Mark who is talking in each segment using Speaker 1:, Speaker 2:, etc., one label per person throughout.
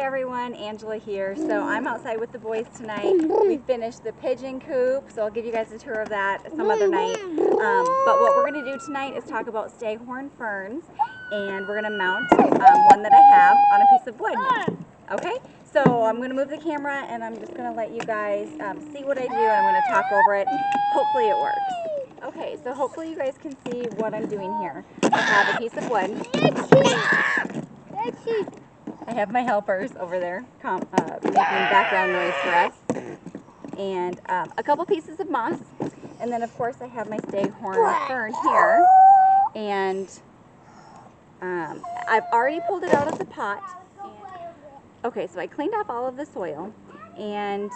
Speaker 1: everyone, Angela here. So I'm outside with the boys tonight. We finished the pigeon coop, so I'll give you guys a tour of that some other night. But what we're going to do tonight is talk about Staghorn Ferns, and we're going to mount one that I have on a piece of wood. Okay, so I'm going to move the camera and I'm just going to let you guys see what I do, and I'm going to talk over it. Hopefully it works. Okay, so hopefully you guys can see what I'm doing here. I have a piece of wood. I have my helpers over there making background noise for us. And a couple pieces of moss. And then of course I have my Staghorn Fern here. And I've already pulled it out of the pot. Okay, so I cleaned off all of the soil. And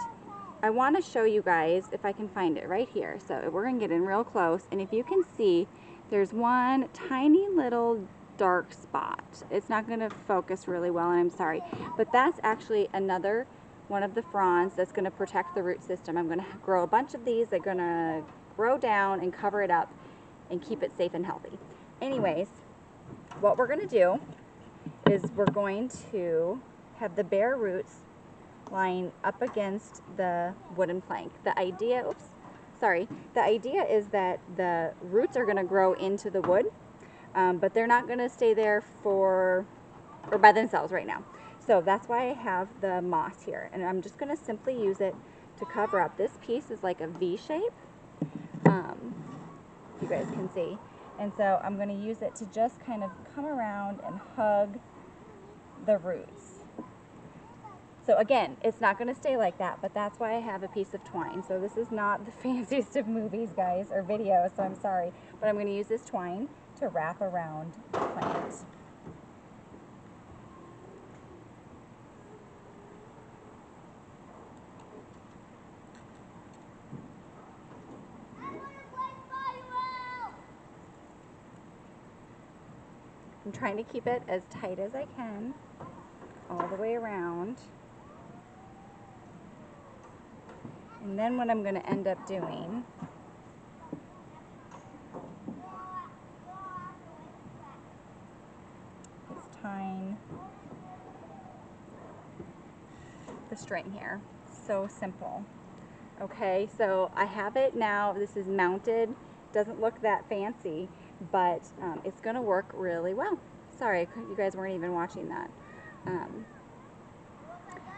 Speaker 1: I want to show you guys, if I can find it right here. So we're going to get in real close. And if you can see, there's one tiny little dark spot. It's not going to focus really well, and I'm sorry, but that's actually another one of the fronds that's going to protect the root system. I'm going to grow a bunch of these. They're going to grow down and cover it up and keep it safe and healthy. Anyways, what we're going to do is we're going to have the bare roots lying up against the wooden plank. The idea is that the roots are going to grow into the wood, but they're not going to stay there by themselves right now. So that's why I have the moss here, and I'm just going to simply use it to cover up. This piece is like a V shape, you guys can see, and so I'm going to use it to just kind of come around and hug the roots. So again, it's not going to stay like that, but that's why I have a piece of twine. So this is not the fanciest of movies, guys, or videos, so I'm sorry, but I'm going to use this twine to wrap around the plant. I'm trying to keep it as tight as I can all the way around. And then what I'm going to end up doing is tying the string here. So simple. Okay, so I have it now. This is mounted. Doesn't look that fancy, but it's going to work really well. Sorry, you guys weren't even watching that.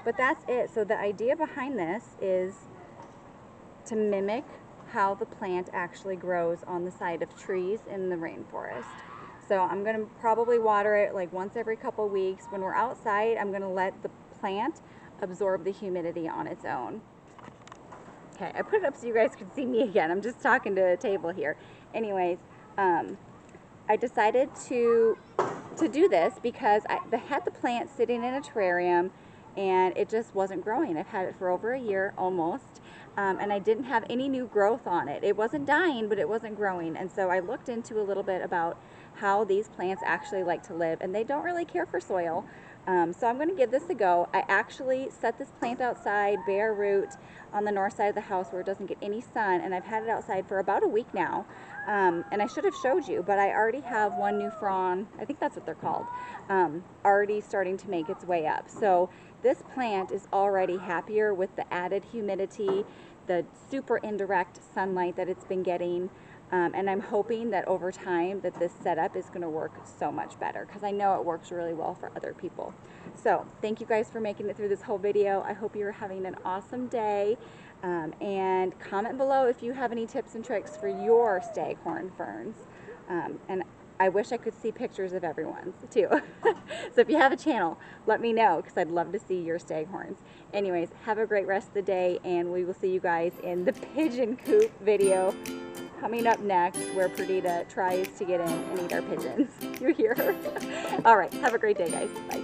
Speaker 1: But that's it. So the idea behind this is to mimic how the plant actually grows on the side of trees in the rainforest. So I'm going to probably water it like once every couple weeks. When we're outside, I'm going to let the plant absorb the humidity on its own. Okay, I put it up so you guys can see me again. I'm just talking to a table here. Anyways, I decided to do this because I had the plant sitting in a terrarium and it just wasn't growing. I've had it for over a year almost, and I didn't have any new growth on it. It wasn't dying, but it wasn't growing. And so I looked into a little bit about how these plants actually like to live, and they don't really care for soil. So I'm going to give this a go. I actually set this plant outside, bare root, on the north side of the house where it doesn't get any sun, and I've had it outside for about a week now. And I should have showed you, but I already have one new frond, I think that's what they're called, already starting to make its way up. So this plant is already happier with the added humidity, the super indirect sunlight that it's been getting. And I'm hoping that over time that this setup is going to work so much better, because I know it works really well for other people. So thank you guys for making it through this whole video. I hope you're having an awesome day, and comment below if you have any tips and tricks for your Staghorn ferns. And I wish I could see pictures of everyone's too. So if you have a channel, let me know, because I'd love to see your staghorns. Anyways, have a great rest of the day, and we will see you guys in the pigeon coop video coming up next, where Perdita tries to get in and eat our pigeons. You hear her? All right, have a great day, guys. Bye.